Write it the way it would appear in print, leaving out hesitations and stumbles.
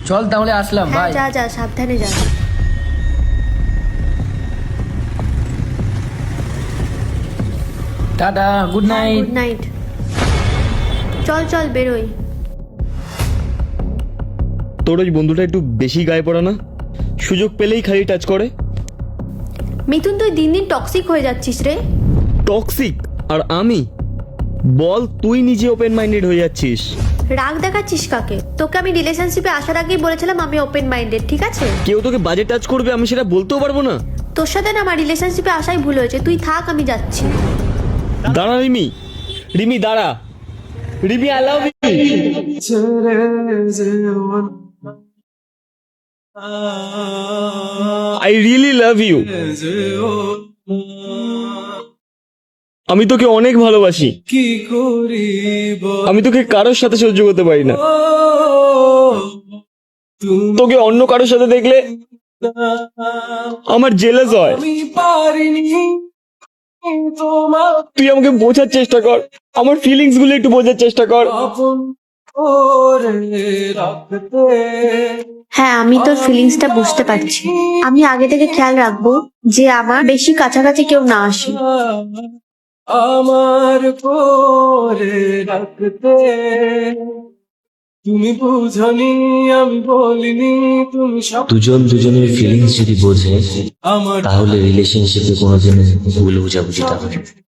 চল তাহলে আসলাম, হ্যাঁ বাই। যা যা, সাবধানে যা। Tata, good night. Good night. চল চল বেরোই। তোর ওই বন্ধুটা একটু বেশি গায়ে পড়া না? সুযোগ পেলেই খালি টাচ করে। মিথুন তুই দিন দিন টক্সিক হয়ে যাচ্ছিস রে। টক্সিক? আর আমি? বল, তুই নিজে ওপেন মাইন্ডেড হয়ে যাচ্ছিস। রাগ দেখাচ্ছিস কাকে? তোকে আমি রিলেশনশিপে আসার আগেই বলেছিলাম আমি ওপেন মাইন্ডেড, ঠিক আছে? কেউ তোকে বাজে টাচ করবে আমি সেটা বলতেও পারবো না? তোর সাথে না আমার রিলেশনশিপে আসাই ভুল হয়েছে, তুই থাক, আমি যাচ্ছি। দাঁড়া রিমি, রিমি দাঁড়া। Rimi, I love you. I really love you. আমি তোকে অনেক ভালোবাসি। আমি তোকে কারোর সাথে সহ্য করতে পারি না। তোকে অন্য কারোর সাথে দেখলে আমার জেলাস হয়। তুই আমাকে বোঝার চেষ্টা কর, আমার ফিলিংস গুলো একটু বোঝার চেষ্টা কর। হ্যাঁ, আমি তোর ফিলিংসটা বুঝতে পারছি। আমি আগে থেকে খেয়াল রাখবো যে আমার বেশি কাছাকাছি কেউ না আসে। আমার পরে রাখতে তুমি বুঝনি, আমি বলিনি, তুমি সব দুজন দুজনের ফিলিংস যদি বোঝে আমার তাহলে রিলেশনশিপে কোনোদিন ভুল বোঝাবুঝিটা হবে না।